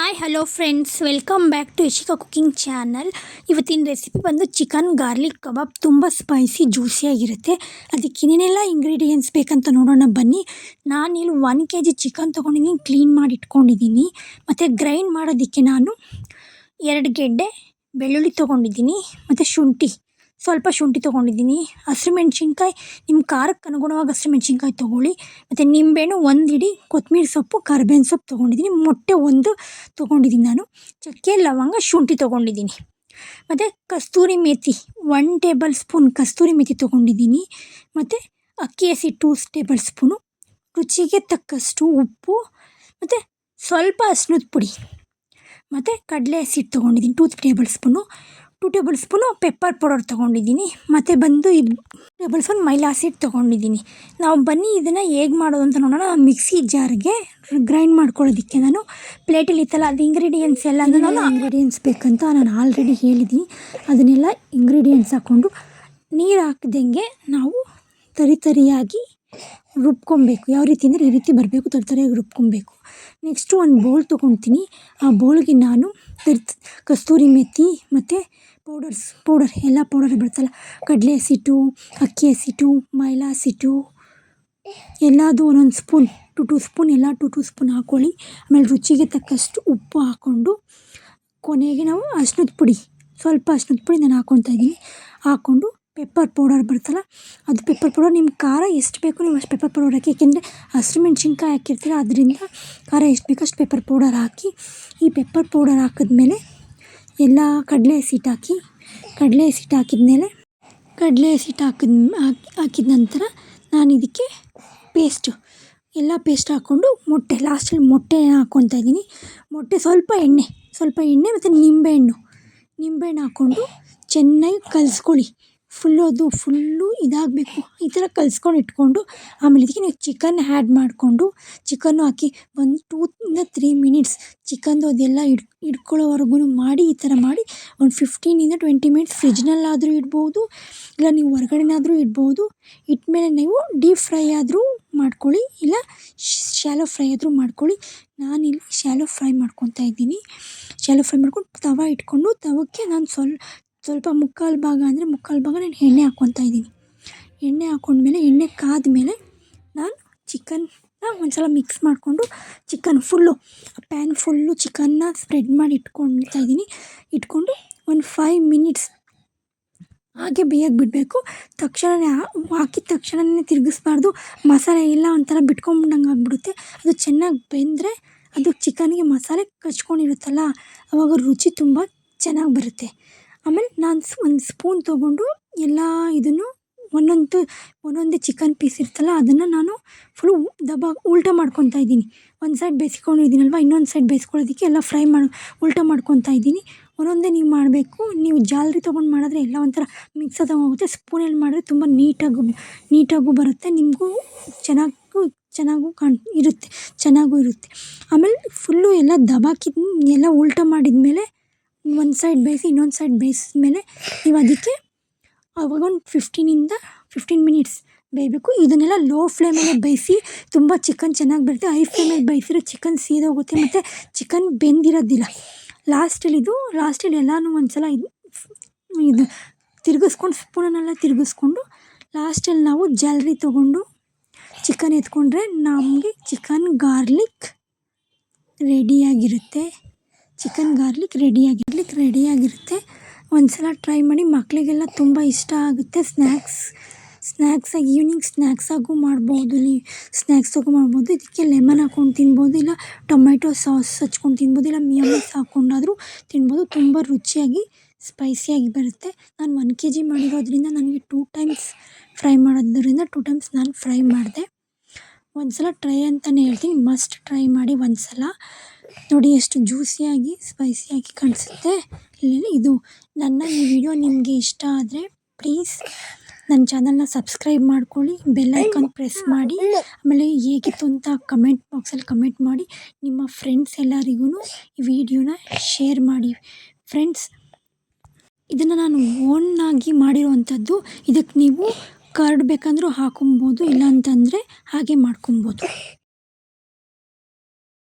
Hi hello friends, welcome back to Ishika cooking channel. ಇವತ್ತಿನ recipe ಬಂದು chicken garlic kebab. ತುಂಬ spicy ಜ್ಯೂಸಿಯಾಗಿರುತ್ತೆ. ಅದಕ್ಕೆ ಏನೇನೆಲ್ಲ ಇಂಗ್ರೀಡಿಯೆಂಟ್ಸ್ ಬೇಕಂತ ನೋಡೋಣ ಬನ್ನಿ. ನಾನಿಲ್ಲಿ 1 kg ಚಿಕನ್ ತೊಗೊಂಡಿದ್ದೀನಿ, ಕ್ಲೀನ್ ಮಾಡಿ ಇಟ್ಕೊಂಡಿದ್ದೀನಿ. ಮತ್ತು ಗ್ರೈಂಡ್ ಮಾಡೋದಕ್ಕೆ ನಾನು 2 ಗೆಡ್ಡೆ ಬೆಳ್ಳುಳ್ಳಿ ತೊಗೊಂಡಿದ್ದೀನಿ. ಮತ್ತು ಸ್ವಲ್ಪ ಶುಂಠಿ ತೊಗೊಂಡಿದ್ದೀನಿ. ಹಸಿಮೆಣ್ಸಿನ್ಕಾಯಿ ನಿಮ್ಮ ಖಾರಕ್ಕೆ ಅನುಗುಣವಾಗಿ ಹಸಿಮೆಣ್ಸಿನ್ಕಾಯಿ ತೊಗೊಳ್ಳಿ. ಮತ್ತು ನಿಂಬೆಹಣ್ಣು 1 ಹಿಡಿ, ಕೊತ್ತಂಬರಿ ಸೊಪ್ಪು, ಕರಿಬೇವಿನ ಸೊಪ್ಪು ತೊಗೊಂಡಿದ್ದೀನಿ. ಮೊಟ್ಟೆ 1 ತೊಗೊಂಡಿದ್ದೀನಿ ನಾನು. ಚಕ್ಕೆ, ಲವಂಗ, ಶುಂಠಿ ತೊಗೊಂಡಿದ್ದೀನಿ. ಮತ್ತು ಕಸ್ತೂರಿ ಮೇಥಿ 1 ಟೇಬಲ್ ಸ್ಪೂನ್ ಕಸ್ತೂರಿ ಮೇಥಿ ತೊಗೊಂಡಿದ್ದೀನಿ. ಮತ್ತು ಅಕ್ಕಿ ಹಸಿ 2 ಟೇಬಲ್ ಸ್ಪೂನು, ರುಚಿಗೆ ತಕ್ಕಷ್ಟು ಉಪ್ಪು, ಮತ್ತು ಸ್ವಲ್ಪ ಅರಿಶಿನದ ಪುಡಿ, ಮತ್ತು ಕಡಲೆ ಹಸಿಟ್ಟು ತೊಗೊಂಡಿದ್ದೀನಿ 2 table spoon. 2 table spoon pepper powder ತೊಗೊಂಡಿದ್ದೀನಿ. ಮತ್ತು ಬಂದು 2 ಟೇಬಲ್ ಸ್ಪೂನ್ ಮೈಲಾ ಹಸಿಟ್ಟು ತೊಗೊಂಡಿದ್ದೀನಿ. ನಾವು ಬನ್ನಿ ಇದನ್ನು ಹೇಗೆ ಮಾಡೋದು ಅಂತ ನೋಡೋಣ. ಮಿಕ್ಸಿ ಜಾರ್ಗೆ ಗ್ರೈಂಡ್ ಮಾಡ್ಕೊಳ್ಳೋದಕ್ಕೆ ನಾನು ಪ್ಲೇಟಲ್ಲಿ ಇತ್ತಲ್ಲ, ಅದು ಇಂಗ್ರೀಡಿಯೆಂಟ್ಸ್ ಎಲ್ಲ ಇಂಗ್ರೀಡಿಯೆಂಟ್ಸ್ ಬೇಕಂತ ನಾನು ಆಲ್ರೆಡಿ ಹೇಳಿದ್ದೀನಿ. ಅದನ್ನೆಲ್ಲ ಇಂಗ್ರೀಡಿಯೆಂಟ್ಸ್ ಹಾಕ್ಕೊಂಡು ನೀರು ಹಾಕ್ದಂಗೆ ನಾವು ತರಿಯಾಗಿ ರುಬ್ಕೊಬೇಕು. ಯಾವ ರೀತಿ ಅಂದರೆ ಈ ರೀತಿ ಬರಬೇಕು, ತರಿಯಾಗಿ ರುಬ್ಕೊಬೇಕು. ನೆಕ್ಸ್ಟು ಒಂದು ಬೌಲ್ ತೊಗೊತೀನಿ. ಆ ಬೌಲ್ಗೆ ನಾನು ಕಸ್ತೂರಿ ಮೇಥಿ ಮತ್ತು ಪೌಡರ್ ಎಲ್ಲ ಪೌಡರ್ ಬರುತ್ತಲ್ಲ, ಕಡಲೆ ಹಸಿಟ್ಟು, ಅಕ್ಕಿ ಹಸಿಟ್ಟು, ಮೈಲಾ ಹಸಿಟ್ಟು ಎಲ್ಲದು ಒಂದೊಂದು ಸ್ಪೂನ್, 2 ಸ್ಪೂನ್ ಎಲ್ಲ 2 ಸ್ಪೂನ್ ಹಾಕ್ಕೊಳ್ಳಿ. ಆಮೇಲೆ ರುಚಿಗೆ ತಕ್ಕಷ್ಟು ಉಪ್ಪು ಹಾಕ್ಕೊಂಡು ಕೊನೆಗೆ ನಾವು ಸ್ವಲ್ಪ ಅರಿಶಿನದ ಪುಡಿ ನಾನು ಹಾಕ್ಕೊತಾ ಇದ್ದೀನಿ. ಹಾಕ್ಕೊಂಡು ಪೆಪ್ಪರ್ ಪೌಡರ್ ಬರುತ್ತಲ್ಲ, ಅದು ಪೆಪ್ಪರ್ ಪೌಡರ್ ನಿಮ್ಮ ಖಾರ ಎಷ್ಟು ಬೇಕು ನೀವು ಅಷ್ಟು ಪೆಪ್ಪರ್ ಪೌಡರ್ ಹಾಕಿ. ಏಕೆಂದರೆ ಹಸಿಮೆಣ್ಸಿನ್ಕಾಯಿ ಹಾಕಿರ್ತೀರ, ಅದರಿಂದ ಖಾರ ಎಷ್ಟು ಬೇಕೋ ಅಷ್ಟು ಪೆಪ್ಪರ್ ಪೌಡರ್ ಹಾಕಿ. ಈ ಪೆಪ್ಪರ್ ಪೌಡರ್ ಹಾಕಿದ್ಮೇಲೆ ಎಲ್ಲ ಕಡಲೆ ಹಸಿಟ್ಟು ಹಾಕಿದ ನಂತರ ನಾನು ಇದಕ್ಕೆ ಎಲ್ಲ ಪೇಸ್ಟ್ ಹಾಕ್ಕೊಂಡು ಲಾಸ್ಟಲ್ಲಿ ಮೊಟ್ಟೆ ಹಾಕ್ಕೊತಾ ಇದ್ದೀನಿ. ಸ್ವಲ್ಪ ಎಣ್ಣೆ ಮತ್ತು ನಿಂಬೆಹಣ್ಣು ಹಾಕ್ಕೊಂಡು ಚೆನ್ನಾಗಿ ಕಲಿಸ್ಕೊಳ್ಳಿ. ಫುಲ್ಲು ಇದಾಗಬೇಕು. ಈ ಥರ ಕಲಿಸ್ಕೊಂಡು ಇಟ್ಕೊಂಡು ಆಮೇಲೆ ಇದಕ್ಕೆ ನೀವು ಚಿಕನ್ ಆ್ಯಡ್ ಮಾಡಿಕೊಂಡು ಚಿಕನ್ನು ಹಾಕಿ ಒಂದು 2 ಇಂದ 3 ಮಿನಿಟ್ಸ್ ಚಿಕನ್ದು ಅದೆಲ್ಲ ಹಿಡ್ಕೊಳ್ಳೋವರೆಗೂ ಮಾಡಿ. ಈ ಥರ ಮಾಡಿ ಒಂದು 15 ಇಂದ 20 ಮಿನಿಟ್ಸ್ ಫ್ರಿಜ್ನಲ್ಲಾದರೂ ಇಡ್ಬೋದು, ಇಲ್ಲ ನೀವು ಹೊರಗಡೆನಾದರೂ ಇಡ್ಬೋದು. ಇಟ್ಮೇಲೆ ನೀವು ಡೀಪ್ ಫ್ರೈ ಆದರೂ ಮಾಡ್ಕೊಳ್ಳಿ, ಇಲ್ಲ ಶಾಲೋ ಫ್ರೈ ಆದರೂ ಮಾಡ್ಕೊಳ್ಳಿ. ನಾನಿಲ್ಲಿ ಶಾಲೋ ಫ್ರೈ ಮಾಡ್ಕೊತಾ ಇದ್ದೀನಿ. ಶಾಲೋ ಫ್ರೈ ಮಾಡ್ಕೊಂಡು ತವ ಇಟ್ಕೊಂಡು ತವಕ್ಕೆ ನಾನು ಸ್ವಲ್ಪ ಮುಕ್ಕಾಲು ಭಾಗ ನಾನು ಎಣ್ಣೆ ಹಾಕ್ಕೊತಾ ಇದ್ದೀನಿ. ಎಣ್ಣೆ ಹಾಕ್ಕೊಂಡ್ಮೇಲೆ ಎಣ್ಣೆ ಕಾದ್ಮೇಲೆ ನಾನು ಚಿಕನ್ನ ಒಂದು ಸಲ ಮಿಕ್ಸ್ ಮಾಡಿಕೊಂಡು ಪ್ಯಾನ್ ಫುಲ್ಲು ಚಿಕನ್ನ ಸ್ಪ್ರೆಡ್ ಮಾಡಿ ಇಟ್ಕೊತಾ ಇದ್ದೀನಿ. ಇಟ್ಕೊಂಡು ಒಂದು 5 ಮಿನಿಟ್ಸ್ ಹಾಗೆ ಬೇಯಕ್ಕೆ ಬಿಡಬೇಕು. ಹಾಕಿದ ತಕ್ಷಣವೇ ತಿರುಗಿಸ್ಬಾರ್ದು. ಮಸಾಲೆ ಎಲ್ಲ ಒಂಥರ ಬಿಟ್ಕೊಂಬಿಟ್ಟಂಗೆ ಆಗಿಬಿಡುತ್ತೆ. ಅದು ಚೆನ್ನಾಗಿ ಬೆಂದರೆ ಅದು ಚಿಕನ್ಗೆ ಮಸಾಲೆ ಕಚ್ಕೊಂಡಿರುತ್ತಲ್ಲ, ಆವಾಗ ರುಚಿ ತುಂಬ ಚೆನ್ನಾಗಿ ಬರುತ್ತೆ. ಆಮೇಲೆ ನಾನು ಒಂದು ಸ್ಪೂನ್ ತೊಗೊಂಡು ಎಲ್ಲ ಇದನ್ನು ಒಂದೊಂದೇ ಚಿಕನ್ ಪೀಸ್ ಇರ್ತಲ್ಲ, ಅದನ್ನು ನಾನು ಫುಲ್ಲು ಉಲ್ಟಾ ಮಾಡ್ಕೊತಾ ಇದ್ದೀನಿ. ಒಂದು ಸೈಡ್ ಬೇಯಿಸ್ಕೊಂಡಿದ್ದೀನಲ್ವ, ಇನ್ನೊಂದು ಸೈಡ್ ಬೇಯಿಸ್ಕೊಳ್ಳೋದಕ್ಕೆ ಎಲ್ಲ ಉಲ್ಟಾ ಮಾಡ್ಕೊತಾ ಇದ್ದೀನಿ. ಒಂದೊಂದೇ ನೀವು ಮಾಡಬೇಕು. ನೀವು ಜಾಲರಿ ತೊಗೊಂಡು ಮಾಡಿದ್ರೆ ಎಲ್ಲ ಒಂಥರ ಮಿಕ್ಸ್ ಆಗೋಗುತ್ತೆ. ಸ್ಪೂನಲ್ಲಿ ಮಾಡಿದ್ರೆ ತುಂಬ ನೀಟಾಗೂ ಬರುತ್ತೆ, ನಿಮಗೂ ಚೆನ್ನಾಗೂ ಇರುತ್ತೆ. ಆಮೇಲೆ ಫುಲ್ಲು ಎಲ್ಲ ಎಲ್ಲ ಉಲ್ಟಾ ಮಾಡಿದ್ಮೇಲೆ ಒಂದು ಸೈಡ್ ಬೇಯಿಸಿ ಇನ್ನೊಂದು ಸೈಡ್ ಬೇಯಿಸಿದ್ಮೇಲೆ ನೀವು ಅದಕ್ಕೆ ಆವಾಗ ಒಂದು 15 ಮಿನಿಟ್ಸ್ ಬೇಯಬೇಕು. ಇದನ್ನೆಲ್ಲ ಲೋ ಫ್ಲೇಮಲ್ಲೇ ಬೇಯಿಸಿ. ತುಂಬ ಚಿಕನ್ ಚೆನ್ನಾಗಿ ಬರುತ್ತೆ. ಹೈ ಫ್ಲೇಮಲ್ಲಿ ಬೇಯಿಸಿರೋ ಚಿಕನ್ ಸೀದೋಗುತ್ತೆ ಮತ್ತು ಚಿಕನ್ ಬೆಂದಿರೋದಿಲ್ಲ. ಲಾಸ್ಟಲ್ಲಿ ಎಲ್ಲನೂ ಒಂದು ಸಲ ಇದು ತಿರುಗಿಸ್ಕೊಂಡು ಸ್ಪೂನನ್ನೆಲ್ಲ ತಿರುಗಿಸ್ಕೊಂಡು ಲಾಸ್ಟಲ್ಲಿ ನಾವು ಜಾಲರಿ ತೊಗೊಂಡು ಚಿಕನ್ ಎತ್ಕೊಂಡ್ರೆ ನಮಗೆ ಚಿಕನ್ ಗಾರ್ಲಿಕ್ ರೆಡಿಯಾಗಿರುತ್ತೆ. ಒಂದು ಸಲ ಟ್ರೈ ಮಾಡಿ. ಮಕ್ಕಳಿಗೆಲ್ಲ ತುಂಬ ಇಷ್ಟ ಆಗುತ್ತೆ. ಸ್ನ್ಯಾಕ್ಸಾಗಿ ಈವ್ನಿಂಗ್ ಸ್ನ್ಯಾಕ್ಸಾಗೂ ಮಾಡ್ಬೋದು. ಇದಕ್ಕೆ ಲೆಮನ್ ಹಾಕ್ಕೊಂಡು ತಿನ್ಬೋದು, ಇಲ್ಲ ಟೊಮೆಟೊ ಸಾಸ್ ಹಚ್ಕೊಂಡು ತಿನ್ಬೋದು, ಇಲ್ಲ ಮಿಯೋನೀಸ್ ಹಾಕ್ಕೊಂಡಾದರೂ ತಿನ್ಬೋದು. ತುಂಬ ರುಚಿಯಾಗಿ ಸ್ಪೈಸಿಯಾಗಿ ಬರುತ್ತೆ. ನಾನು 1 kg ಮಾಡಿರೋದ್ರಿಂದ ನನಗೆ 2 ಟೈಮ್ಸ್ ಫ್ರೈ ಮಾಡೋದ್ರಿಂದ 2 ಟೈಮ್ಸ್ ನಾನು ಫ್ರೈ ಮಾಡಿದೆ. ಒಂದು ಸಲ ಟ್ರೈ ಅಂತಲೇ ಹೇಳ್ತೀನಿ, ಮಸ್ಟ್ ಟ್ರೈ ಮಾಡಿ ಒಂದು ಸಲ. ನೋಡಿ ಎಷ್ಟು ಜ್ಯೂಸಿಯಾಗಿ ಸ್ಪೈಸಿಯಾಗಿ ಕಾಣಿಸುತ್ತೆ. ಇದು ನನ್ನ ಈ ವಿಡಿಯೋ ನಿಮಗೆ ಇಷ್ಟ ಆದರೆ ಪ್ಲೀಸ್ ನನ್ನ ಚಾನಲ್ನ ಸಬ್ಸ್ಕ್ರೈಬ್ ಮಾಡ್ಕೊಳ್ಳಿ, ಬೆಲ್ ಐಕಾನ್ ಪ್ರೆಸ್ ಮಾಡಿ. ಆಮೇಲೆ ಹೇಗಿತ್ತು ಅಂತ ಕಮೆಂಟ್ ಬಾಕ್ಸಲ್ಲಿ ಕಮೆಂಟ್ ಮಾಡಿ. ನಿಮ್ಮ ಫ್ರೆಂಡ್ಸ್ ಎಲ್ಲರಿಗೂ ಈ ವಿಡಿಯೋನ ಶೇರ್ ಮಾಡಿ. ಫ್ರೆಂಡ್ಸ್, ಇದನ್ನು ನಾನು ಓನ್ನಾಗಿ ಮಾಡಿರೋವಂಥದ್ದು. ಇದಕ್ಕೆ ನೀವು ಕರ್ಡ್ ಬೇಕಂದ್ರೂ ಹಾಕೊಬೋದು, ಇಲ್ಲ ಅಂತಂದರೆ ಹಾಗೆ ಮಾಡ್ಕೊಬೋದು.